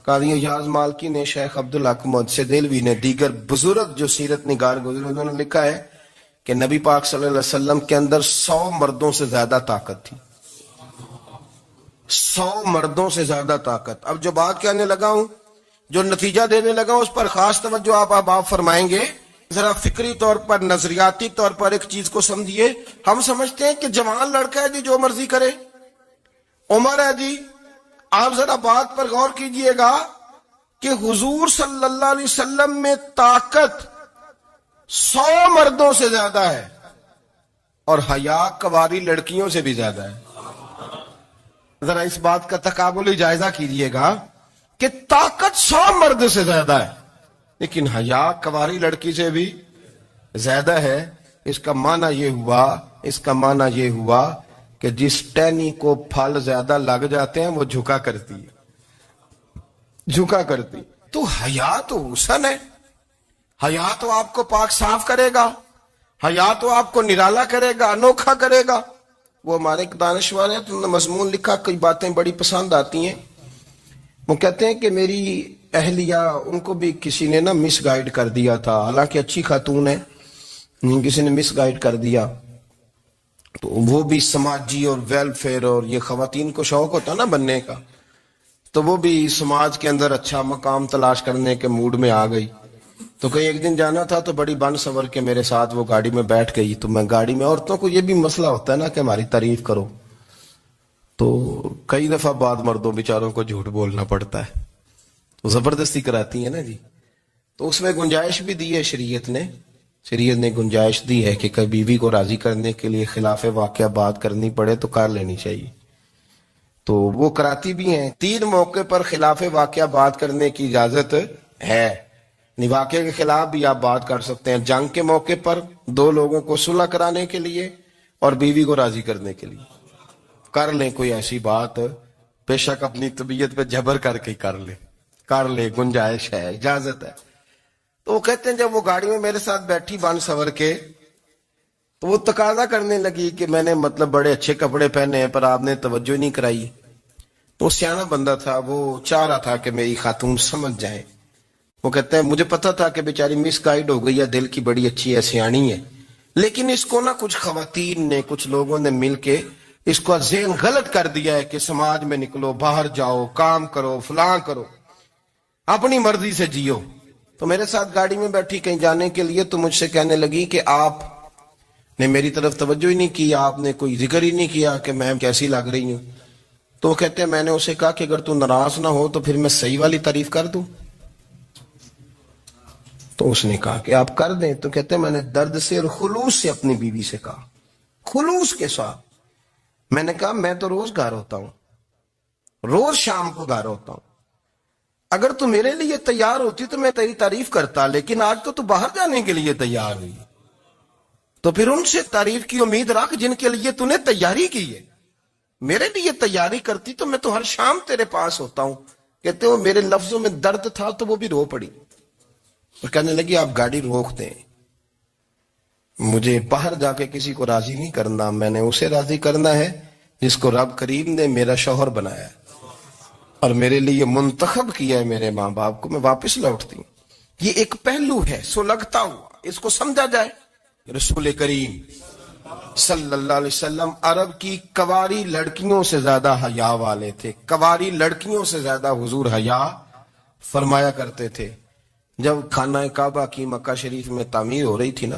قاضی اعجاز مالکی نے، شیخ عبدالحق محدث دہلوی نے، دیگر بزرگ جو سیرت نگار گزرے انہوں نے لکھا ہے کہ نبی پاک صلی اللہ علیہ وسلم کے اندر 100 مردوں سے زیادہ طاقت تھی. 100 مردوں سے زیادہ طاقت. اب جو بات کہنے لگا ہوں، جو نتیجہ دینے لگا ہوں، اس پر خاص توجہ آپ فرمائیں گے. ذرا فکری طور پر، نظریاتی طور پر ایک چیز کو سمجھیے. ہم سمجھتے ہیں کہ جوان لڑکا ہے جی جو مرضی کرے، عمر ہے جی. آپ ذرا بات پر غور کیجئے گا کہ حضور صلی اللہ علیہ وسلم میں طاقت 100 مردوں سے زیادہ ہے اور حیا کواری لڑکیوں سے بھی زیادہ ہے. ذرا اس بات کا تقابلی جائزہ کیجئے گا کہ طاقت 100 مرد سے زیادہ ہے لیکن حیا کواری لڑکی سے بھی زیادہ ہے. اس کا معنی یہ ہوا کہ جس ٹہنی کو پھل زیادہ لگ جاتے ہیں وہ جھکا کرتی. تو حیا تو حسن ہے، حیا تو آپ کو پاک صاف کرے گا، حیا تو آپ کو نرالا کرے گا، انوکھا کرے گا. وہ ہمارے ایک دانشور ہیں، تو انہوں نے مضمون لکھا، کئی باتیں بڑی پسند آتی ہیں. وہ کہتے ہیں کہ میری اہلیہ، ان کو بھی کسی نے مس گائیڈ کر دیا تھا، حالانکہ اچھی خاتون ہے، کسی نے مس گائیڈ کر دیا. تو وہ بھی سماجی اور ویلفیئر اور یہ خواتین کو شوق ہوتا نا بننے کا، تو وہ بھی سماج کے اندر اچھا مقام تلاش کرنے کے موڈ میں آ گئی. تو کہیں ایک دن جانا تھا تو بڑی بن سور کے میرے ساتھ وہ گاڑی میں بیٹھ گئی. تو میں گاڑی میں، عورتوں کو یہ بھی مسئلہ ہوتا ہے نا کہ ہماری تعریف کرو، تو کئی دفعہ بعد مردوں بیچاروں کو جھوٹ بولنا پڑتا ہے، تو زبردستی کراتی ہے نا جی. تو اس میں گنجائش بھی دی ہے شریعت نے گنجائش دی ہے کہ کبھی بیوی کو راضی کرنے کے لیے خلاف واقعہ بات کرنی پڑے تو کر لینی چاہیے. تو وہ کراتی بھی ہیں. 3 موقع پر خلاف واقعہ بات کرنے کی اجازت ہے. واقعے کے خلاف بھی آپ بات کر سکتے ہیں. جنگ کے موقع پر 2 لوگوں کو صلح کرانے کے لیے اور بیوی کو راضی کرنے کے لیے کر لیں کوئی ایسی بات، بے شک اپنی طبیعت پہ جبر کر کے کر لے، گنجائش ہے، اجازت ہے. تو وہ کہتے ہیں جب وہ گاڑی میں میرے ساتھ بیٹھی بن سور کے، تو وہ تقاضا کرنے لگی کہ میں نے بڑے اچھے کپڑے پہنے ہیں پر آپ نے توجہ نہیں کرائی. تو سیانا بندہ تھا، وہ چاہ رہا تھا کہ میری خاتون سمجھ جائے. وہ کہتے ہیں مجھے پتا تھا کہ بیچاری مس گائیڈ ہو گئی ہے، دل کی بڑی اچھی ہے، سیانی ہے، لیکن اس کو کچھ خواتین نے، کچھ لوگوں نے مل کے اس کو ذہن غلط کر دیا ہے کہ سماج میں نکلو، باہر جاؤ، کام کرو، فلاں کرو، اپنی مرضی سے جیو. تو میرے ساتھ گاڑی میں بیٹھی کہیں جانے کے لیے، تو مجھ سے کہنے لگی کہ آپ نے میری طرف توجہ ہی نہیں کی، آپ نے کوئی ذکر ہی نہیں کیا کہ میں کیسی لگ رہی ہوں. تو وہ کہتے ہیں میں نے اسے کہا کہ اگر تو ناراض نہ ہو تو پھر میں صحیح والی تعریف کر دوں. تو اس نے کہا کہ آپ کر دیں. تو کہتے ہیں میں نے درد سے اور خلوص سے اپنی بیوی سے کہا، خلوص کے ساتھ. میں نے کہا میں تو روز گھر ہوتا ہوں، روز شام کو گھر ہوتا ہوں، اگر تو میرے لیے تیار ہوتی تو میں تیری تعریف کرتا، لیکن آج تو باہر جانے کے لیے تیار ہوئی، تو پھر ان سے تعریف کی امید رکھ جن کے لیے تو نے تیاری کی ہے. میرے لیے تیاری کرتی تو میں تو ہر شام تیرے پاس ہوتا ہوں. کہتے ہو میرے لفظوں میں درد تھا تو وہ بھی رو پڑی اور کہنے لگی آپ گاڑی روک دیں، مجھے باہر جا کے کسی کو راضی نہیں کرنا، میں نے اسے راضی کرنا ہے جس کو رب کریم نے میرا شوہر بنایا ہے اور میرے لیے منتخب کیا ہے میرے ماں باپ کو. میں واپس لوٹتی ہوں. یہ ایک پہلو ہے سلگتا ہوا، اس کو سمجھا جائے. رسول کریم صلی اللہ علیہ وسلم عرب کی کواری لڑکیوں سے زیادہ حیا والے تھے. کواری لڑکیوں سے زیادہ حضور حیا فرمایا کرتے تھے. جب خانہ کعبہ کی مکہ شریف میں تعمیر ہو رہی تھی نا،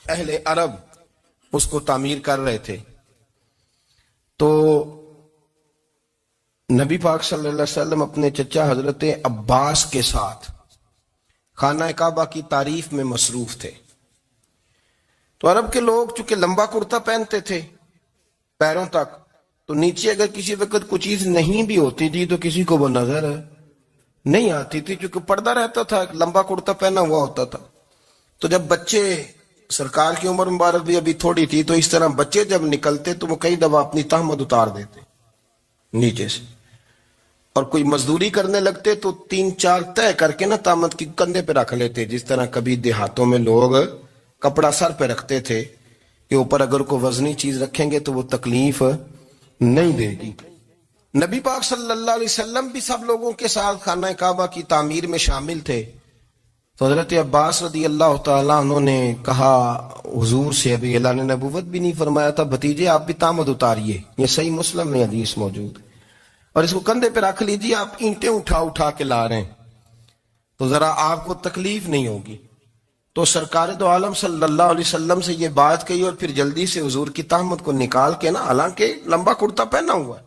اہل عرب اس کو تعمیر کر رہے تھے، تو نبی پاک صلی اللہ علیہ وسلم اپنے چچا حضرت عباس کے ساتھ خانہ کعبہ کی تعریف میں مصروف تھے. تو عرب کے لوگ چونکہ لمبا کرتا پہنتے تھے پیروں تک، تو نیچے اگر کسی وقت کوئی چیز نہیں بھی ہوتی تھی تو کسی کو وہ نظر نہیں آتی تھی، چونکہ پردہ رہتا تھا، لمبا کرتا پہنا ہوا ہوتا تھا. تو جب بچے، سرکار کی عمر مبارک بھی ابھی تھوڑی تھی، تو اس طرح بچے جب نکلتے تو وہ کئی دفعہ اپنی تہمت اتار دیتے نیچے سے، اور کوئی مزدوری کرنے لگتے تو 3-4 طے کر کے تہمت کی کندھے پہ رکھ لیتے. جس طرح کبھی دیہاتوں میں لوگ کپڑا سر پہ رکھتے تھے کہ اوپر اگر کوئی وزنی چیز رکھیں گے تو وہ تکلیف نہیں دے گی. نبی پاک صلی اللہ علیہ وسلم بھی سب لوگوں کے ساتھ خانہ کعبہ کی تعمیر میں شامل تھے. تو حضرت عباس رضی اللہ تعالیٰ عنہ نے کہا حضور سے، ابھی اللہ نے نبوت بھی نہیں فرمایا تھا، بھتیجے آپ بھی تامد اتاریے. یہ صحیح مسلم میں حدیث موجود ہے. اور اس کو کندھے پہ رکھ لیجیے، آپ اینٹیں اٹھا اٹھا کے لا رہے ہیں تو ذرا آپ کو تکلیف نہیں ہوگی. تو سرکار دو عالم صلی اللہ علیہ وسلم سے یہ بات کہی اور پھر جلدی سے حضور کی تہمت کو نکال کے نا، حالانکہ لمبا کرتا پہنا ہوا ہے،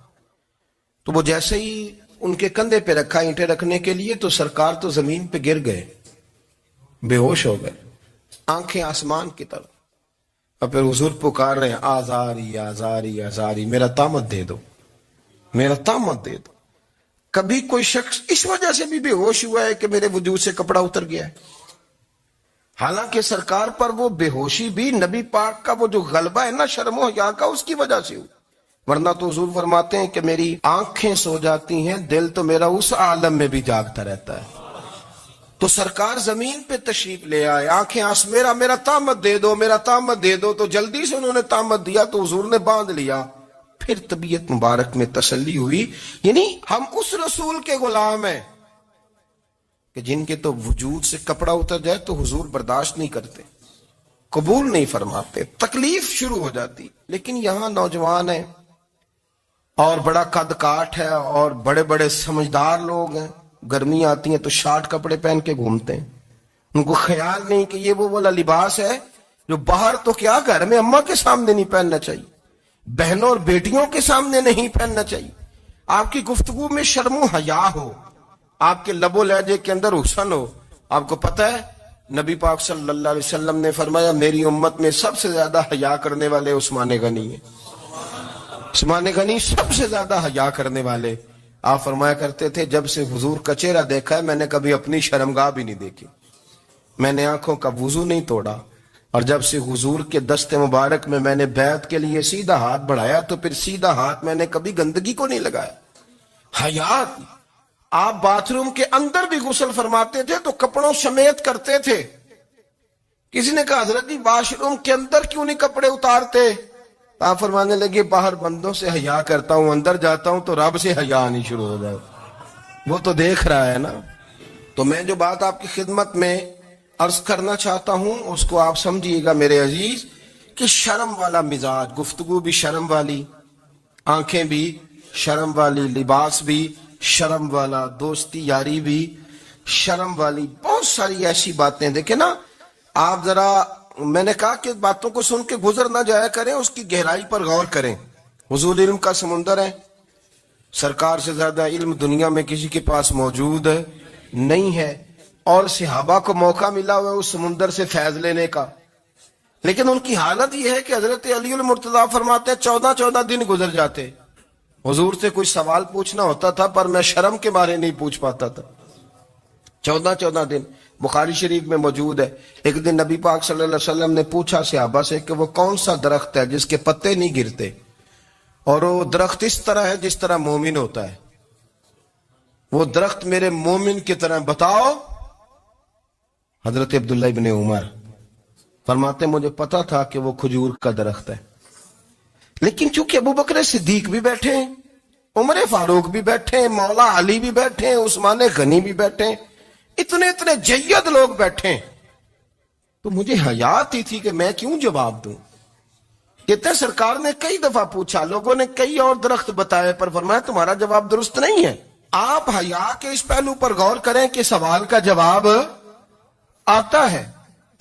تو وہ جیسے ہی ان کے کندھے پہ رکھا اینٹیں رکھنے کے لیے تو سرکار تو زمین پہ گر گئے، بے ہوش ہو گئے، آنکھیں آسمان کی طرف. اور پھر حضور پکار رہے ہیں آزاری آزاری آزاری، میرا تامت دے دو، میرا تامت دے دو. کبھی کوئی شخص اس وجہ سے بھی بے ہوش ہوا ہے کہ میرے وجود سے کپڑا اتر گیا ہے؟ حالانکہ سرکار پر وہ بے ہوشی بھی نبی پاک کا وہ جو غلبہ ہے نا شرم و حیا کا، اس کی وجہ سے ہوئی. ورنہ تو حضور فرماتے ہیں کہ میری آنکھیں سو جاتی ہیں، دل تو میرا اس عالم میں بھی جاگتا رہتا ہے. تو سرکار زمین پہ تشریف لے آئے، آنکھیں میرا تامت دے دو، میرا تامت دے دو. تو جلدی سے انہوں نے تامت دیا تو حضور نے باندھ لیا. پھر طبیعت مبارک میں تسلی ہوئی. یعنی ہم اس رسول کے غلام ہیں کہ جن کے تو وجود سے کپڑا اتر جائے تو حضور برداشت نہیں کرتے، قبول نہیں فرماتے، تکلیف شروع ہو جاتی. لیکن یہاں نوجوان ہیں اور بڑا قد کاٹ ہے اور بڑے بڑے سمجھدار لوگ ہیں، گرمی آتی ہیں تو شارٹ کپڑے پہن کے گھومتے ہیں. ان کو خیال نہیں کہ یہ وہ والا لباس ہے جو باہر تو کیا گھر میں اماں کے سامنے نہیں پہننا چاہیے، بہنوں اور بیٹیوں کے سامنے نہیں پہننا چاہیے. آپ کی گفتگو میں شرم و حیا ہو، آپ کے لب و لہجے کے اندر حسن ہو. آپ کو پتہ ہے نبی پاک صلی اللہ علیہ وسلم نے فرمایا میری امت میں سب سے زیادہ حیا کرنے والے عثمان غنی ہیں. عثمان غنی سب سے زیادہ حیا کرنے والے. آپ فرمایا کرتے تھے جب سے حضور کا چہرہ دیکھا ہے میں نے کبھی اپنی شرمگاہ بھی نہیں دیکھی، میں نے آنکھوں کا وضو نہیں توڑا، اور جب سے حضور کے دست مبارک میں میں نے بیعت کے لیے سیدھا ہاتھ بڑھایا تو پھر سیدھا ہاتھ میں نے کبھی گندگی کو نہیں لگایا. حیات. آپ باتھ روم کے اندر بھی غسل فرماتے تھے تو کپڑوں سمیت کرتے تھے. کسی نے کہا حضرت جی واش روم کے اندر کیوں نہیں کپڑے اتارتے؟ آپ فرمانے لگے باہر بندوں سے حیا کرتا ہوں، اندر جاتا ہوں تو رب سے حیا آنی شروع ہو جائے، وہ تو دیکھ رہا ہے نا. تو میں جو بات آپ کی خدمت میں عرض کرنا چاہتا ہوں اس کو آپ سمجھیے گا میرے عزیز، کہ شرم والا مزاج، گفتگو بھی شرم والی، آنکھیں بھی شرم والی، لباس بھی شرم والا، دوستی یاری بھی شرم والی، بہت ساری ایسی باتیں. دیکھیں نا آپ ذرا، میں نے کہا کہ باتوں کو سن کے گزر نہ جایا کریں، اس کی گہرائی پر غور کریں. حضور علم کا سمندر ہے، سرکار سے زیادہ علم دنیا میں کسی کے پاس موجود نہیں ہے، اور صحابہ کو موقع ملا ہوا ہے اس سمندر سے فیض لینے کا. لیکن ان کی حالت یہ ہے کہ حضرت علی المرتضیٰ فرماتے ہیں 14 دن گزر جاتے، حضور سے کوئی سوال پوچھنا ہوتا تھا پر میں شرم کے بارے نہیں پوچھ پاتا تھا. 14 دن بخاری شریف میں موجود ہے. ایک دن نبی پاک صلی اللہ علیہ وسلم نے پوچھا صحابہ سے کہ وہ کون سا درخت ہے جس کے پتے نہیں گرتے، اور وہ درخت اس طرح ہے جس طرح مومن ہوتا ہے، وہ درخت میرے مومن کی طرح بتاؤ. حضرت عبداللہ ابن عمر فرماتے مجھے پتا تھا کہ وہ کھجور کا درخت ہے، لیکن چونکہ ابو بکر صدیق بھی بیٹھے ہیں، عمر فاروق بھی بیٹھے ہیں، مولا علی بھی بیٹھے ہیں، عثمان غنی بھی بیٹھے ہیں، اتنے جید لوگ بیٹھے ہیں، تو مجھے حیا آتی تھی کہ میں کیوں جواب دوں. کہتے ہیں سرکار نے کئی دفعہ پوچھا، لوگوں نے کئی اور درخت بتائے پر فرمایا تمہارا جواب درست نہیں ہے. آپ حیا کے اس پہلو پر غور کریں کہ سوال کا جواب آتا ہے،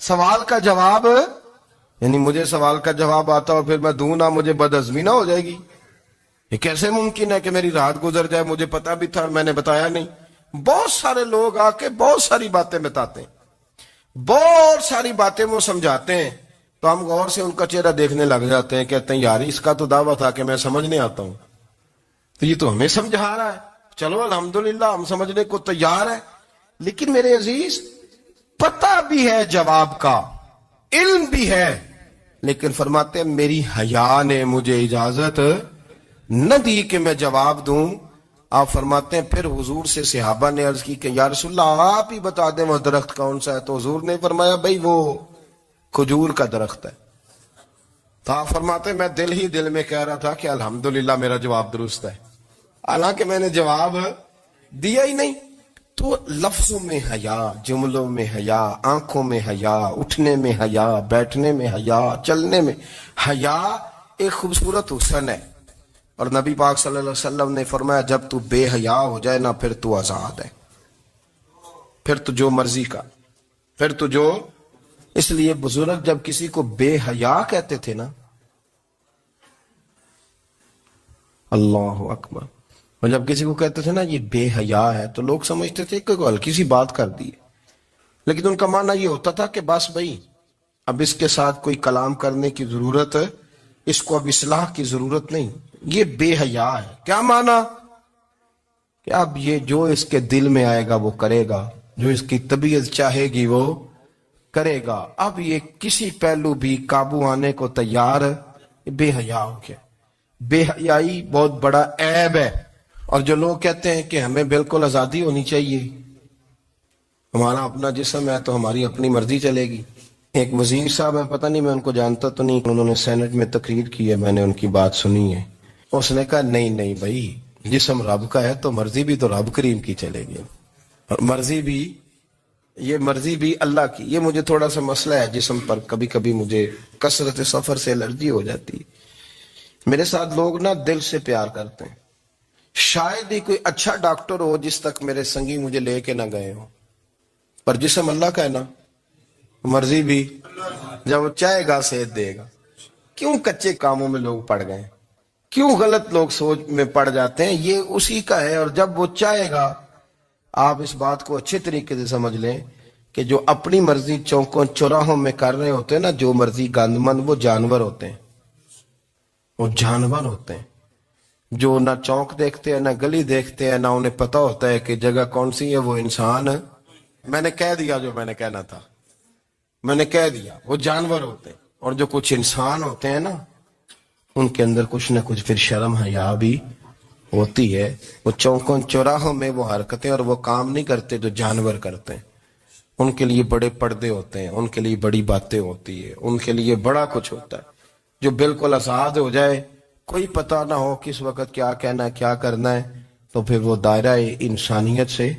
سوال کا جواب، یعنی مجھے سوال کا جواب آتا اور پھر میں دوں نہ، مجھے بدعزمی نہ ہو جائے گی. یہ کیسے ممکن ہے کہ میری رات گزر جائے، مجھے پتا بھی تھا میں نے بتایا نہیں. بہت سارے لوگ آ کے بہت ساری باتیں بتاتے ہیں، بہت ساری باتیں وہ سمجھاتے ہیں، تو ہم غور سے ان کا چہرہ دیکھنے لگ جاتے ہیں، کہتے ہیں یار اس کا تو دعویٰ تھا کہ میں سمجھنے آتا ہوں، تو یہ تو ہمیں سمجھا رہا ہے، چلو الحمدللہ ہم سمجھنے کو تیار ہے. لیکن میرے عزیز پتہ بھی ہے جواب کا، علم بھی ہے، لیکن فرماتے ہیں میری حیا نے مجھے اجازت نہ دی کہ میں جواب دوں. آپ فرماتے ہیں پھر حضور سے صحابہ نے عرض کی کہ یا رسول اللہ آپ ہی بتا دیں وہ درخت کون سا ہے. تو حضور نے فرمایا بھئی وہ کھجور کا درخت ہے. تو آپ فرماتے ہیں میں دل ہی دل میں کہہ رہا تھا کہ الحمدللہ میرا جواب درست ہے. حالانکہ میں نے جواب دیا ہی نہیں. تو لفظوں میں حیا، جملوں میں حیا، آنکھوں میں حیا، اٹھنے میں حیا، بیٹھنے میں حیا، چلنے میں حیا ایک خوبصورت حسن ہے. اور نبی پاک صلی اللہ علیہ وسلم نے فرمایا جب تو بے حیا ہو جائے نا پھر تو آزاد ہے، پھر تو جو مرضی کا، پھر تو جو. اس لیے بزرگ جب کسی کو بے حیا کہتے تھے نا، اللہ اکبر، اور جب کسی کو کہتے تھے نا یہ بے حیا ہے تو لوگ سمجھتے تھے کہ کوئی ہلکی سی بات کر دی ہے، لیکن ان کا معنی یہ ہوتا تھا کہ بس بھائی اب اس کے ساتھ کوئی کلام کرنے کی ضرورت ہے، اس کو اب اصلاح کی ضرورت نہیں، یہ بے حیا ہے. کیا معنی؟ کہ اب یہ جو اس کے دل میں آئے گا وہ کرے گا، جو اس کی طبیعت چاہے گی وہ کرے گا، اب یہ کسی پہلو بھی قابو آنے کو تیار ہے. بے حیا ہو گیا. بے حیائی بہت بڑا عیب ہے. اور جو لوگ کہتے ہیں کہ ہمیں بالکل آزادی ہونی چاہیے، ہمارا اپنا جسم ہے تو ہماری اپنی مرضی چلے گی. ایک وزیر صاحب ہیں، پتہ نہیں میں ان کو جانتا تو نہیں، انہوں نے سینٹ میں تقریر کی ہے، میں نے ان کی بات سنی ہے. اس نے کہا نہیں بھائی، جسم رب کا ہے تو مرضی بھی تو رب کریم کی چلے گی، اور مرضی بھی اللہ کی. یہ مجھے تھوڑا سا مسئلہ ہے جسم پر، کبھی کبھی مجھے کثرت سفر سے الرجی ہو جاتی ہے. میرے ساتھ لوگ نا دل سے پیار کرتے ہیں. شاید ہی کوئی اچھا ڈاکٹر ہو جس تک میرے سنگی مجھے لے کے نہ گئے ہو، پر جسم اللہ کا ہے نا، مرضی بھی جب وہ چاہے گا صحت دے گا. کیوں کچے کاموں میں لوگ پڑ گئے، کیوں غلط لوگ سوچ میں پڑ جاتے ہیں؟ یہ اسی کا ہے. اور جب وہ چاہے گا، آپ اس بات کو اچھے طریقے سے سمجھ لیں کہ جو اپنی مرضی چوکوں چوراہوں میں کر رہے ہوتے ہیں نا، جو مرضی گندمند، وہ جانور ہوتے ہیں. وہ جانور ہوتے ہیں جو نہ چوک دیکھتے ہیں، نہ گلی دیکھتے ہیں، نہ انہیں پتہ ہوتا ہے کہ جگہ کون سی ہے. وہ انسان، میں نے کہہ دیا جو میں نے کہنا تھا، میں نے کہہ دیا. وہ جانور ہوتے ہیں. اور جو کچھ انسان ہوتے ہیں نا، ان کے اندر کچھ نہ کچھ پھر شرم حیا بھی ہوتی ہے. وہ چوکوں چوراہوں میں وہ حرکتیں اور وہ کام نہیں کرتے جو جانور کرتے ہیں. ان کے لیے بڑے پردے ہوتے ہیں، ان کے لیے بڑی باتیں ہوتی ہے، ان کے لیے بڑا کچھ ہوتا ہے. جو بالکل آزاد ہو جائے، کوئی پتہ نہ ہو کس وقت کیا کہنا ہے کیا کرنا ہے، تو پھر وہ دائرہ انسانیت سے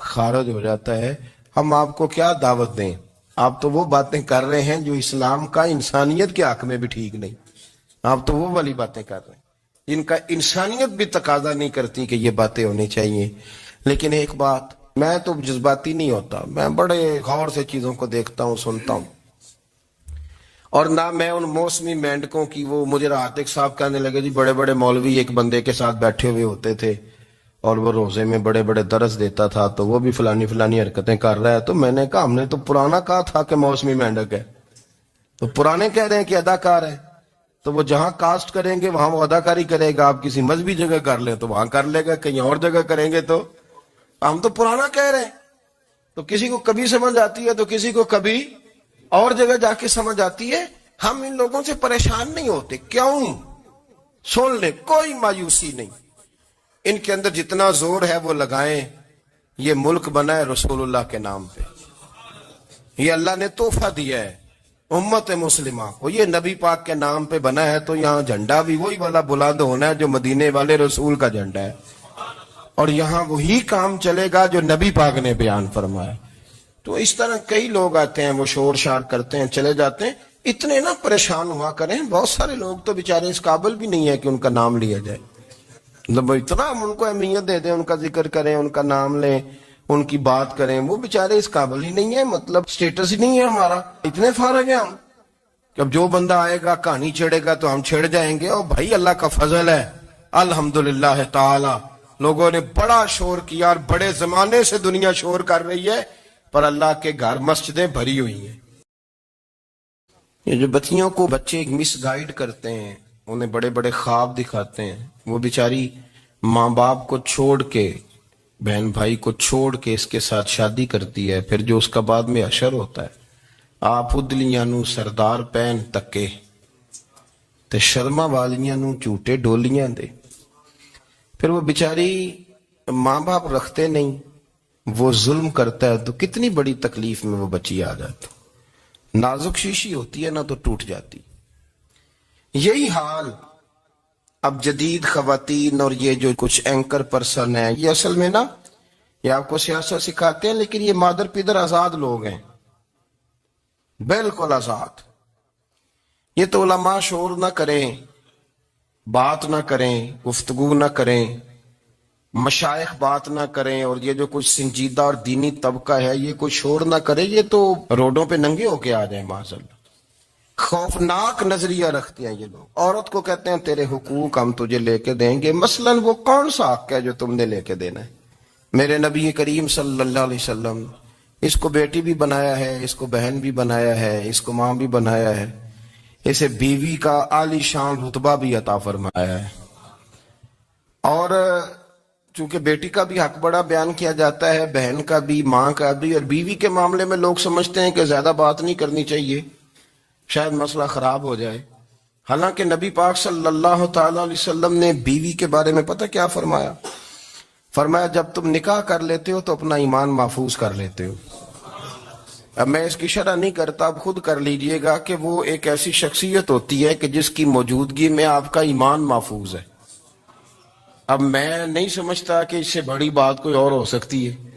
خارج ہو جاتا ہے. ہم آپ کو کیا دعوت دیں؟ آپ تو وہ باتیں کر رہے ہیں جو اسلام کا انسانیت کے حق میں بھی ٹھیک نہیں. آپ تو وہ والی باتیں کر رہے ہیں جن کا انسانیت بھی تقاضا نہیں کرتی کہ یہ باتیں ہونی چاہیے. لیکن ایک بات، میں تو جذباتی نہیں ہوتا، میں بڑے غور سے چیزوں کو دیکھتا ہوں، سنتا ہوں. اور نہ میں ان موسمی مینڈکوں کی، وہ مجھے رات ایک صاحب کہنے لگے جی بڑے بڑے مولوی ایک بندے کے ساتھ بیٹھے ہوئے ہوتے تھے اور وہ روزے میں بڑے بڑے درس دیتا تھا تو وہ بھی فلانی حرکتیں کر رہا ہے. تو میں نے کہا ہم نے تو پرانا کہا تھا کہ موسمی مینڈک ہے، تو پرانے کہہ رہے ہیں کہ اداکار ہے. تو وہ جہاں کاسٹ کریں گے وہاں وہ اداکاری کرے گا. آپ کسی مذہبی جگہ کر لیں تو وہاں کر لے گا، کہیں اور جگہ کریں گے تو ہم تو پرانا کہہ رہے ہیں. تو کسی کو کبھی سمجھ آتی ہے تو کسی کو کبھی اور جگہ جا کے سمجھ آتی ہے. ہم ان لوگوں سے پریشان نہیں ہوتے. کیوں؟ سن لیں، کوئی مایوسی نہیں. ان کے اندر جتنا زور ہے وہ لگائیں. یہ ملک بنا ہے رسول اللہ کے نام پہ، یہ اللہ نے تحفہ دیا ہے امت مسلمہ کو. یہ نبی پاک کے نام پہ بنا ہے تو یہاں جھنڈا بھی وہی والا بلند ہونا ہے جو مدینے والے رسول کا جھنڈا ہے، اور یہاں وہی کام چلے گا جو نبی پاک نے بیان فرمایا. تو اس طرح کئی لوگ آتے ہیں، وہ شور شار کرتے ہیں، چلے جاتے ہیں. اتنے نہ پریشان ہوا کریں. بہت سارے لوگ تو بیچارے اس قابل بھی نہیں ہے کہ ان کا نام لیا جائے. مطلب اتنا ہم ان کو اہمیت دے دیں، ان کا ذکر کریں، ان کا نام لیں، ان کی بات کریں، وہ بیچارے اس قابل ہی نہیں ہے. مطلب سٹیٹس ہی نہیں ہے ہمارا. اتنے فارغ ہیں ہم کہ اب جو بندہ آئے گا کہانی چھیڑے گا تو ہم چھیڑ جائیں گے. اور بھائی اللہ کا فضل ہے الحمدللہ تعالی، لوگوں نے بڑا شور کیا اور بڑے زمانے سے دنیا شور کر رہی ہے، پر اللہ کے گھر مسجدیں بھری ہوئی ہیں. یہ جو بچیوں کو بچے مس گائیڈ کرتے ہیں، انہیں بڑے بڑے خواب دکھاتے ہیں، وہ بیچاری ماں باپ کو چھوڑ کے، بہن بھائی کو چھوڑ کے اس کے ساتھ شادی کرتی ہے. پھر جو اس کا بعد میں حشر ہوتا ہے، آپ ادلیاں نو سردار پہن تکے تے شرما والیاں نو جھوٹے ڈولیاں دے. پھر وہ بیچاری ماں باپ رکھتے نہیں، وہ ظلم کرتا ہے تو کتنی بڑی تکلیف میں وہ بچی آ جاتی. نازک شیشی ہوتی ہے نا تو ٹوٹ جاتی. یہی حال اب جدید خواتین اور یہ جو کچھ اینکر پرسن ہیں، یہ اصل میں نا یہ آپ کو سیاست سکھاتے ہیں، لیکن یہ مادر پیدر آزاد لوگ ہیں، بالکل آزاد۔ یہ تو علماء شور نہ کریں، بات نہ کریں، گفتگو نہ کریں، مشائخ بات نہ کریں، اور یہ جو کچھ سنجیدہ اور دینی طبقہ ہے یہ کوئی شور نہ کرے، یہ تو روڈوں پہ ننگے ہو کے آ جائیں معاذ اللہ۔ خوفناک نظریہ رکھتے ہیں یہ لوگ۔ عورت کو کہتے ہیں تیرے حقوق ہم تجھے لے کے دیں گے، مثلاً وہ کون سا حق ہے جو تم نے لے کے دینا ہے؟ میرے نبی کریم صلی اللہ علیہ وسلم اس کو بیٹی بھی بنایا ہے، اس کو بہن بھی بنایا ہے، اس کو ماں بھی بنایا ہے، اسے بیوی کا عالی شان رتبہ بھی عطا فرمایا ہے۔ اور چونکہ بیٹی کا بھی حق بڑا بیان کیا جاتا ہے، بہن کا بھی، ماں کا بھی، اور بیوی کے معاملے میں لوگ سمجھتے ہیں کہ زیادہ بات نہیں کرنی چاہیے، شاید مسئلہ خراب ہو جائے۔ حالانکہ نبی پاک صلی اللہ تعالی علیہ وسلم نے بیوی کے بارے میں پتہ کیا فرمایا؟ فرمایا جب تم نکاح کر لیتے ہو تو اپنا ایمان محفوظ کر لیتے ہو۔ اب میں اس کی شرح نہیں کرتا، اب خود کر لیجئے گا کہ وہ ایک ایسی شخصیت ہوتی ہے کہ جس کی موجودگی میں آپ کا ایمان محفوظ ہے۔ اب میں نہیں سمجھتا کہ اس سے بڑی بات کوئی اور ہو سکتی ہے۔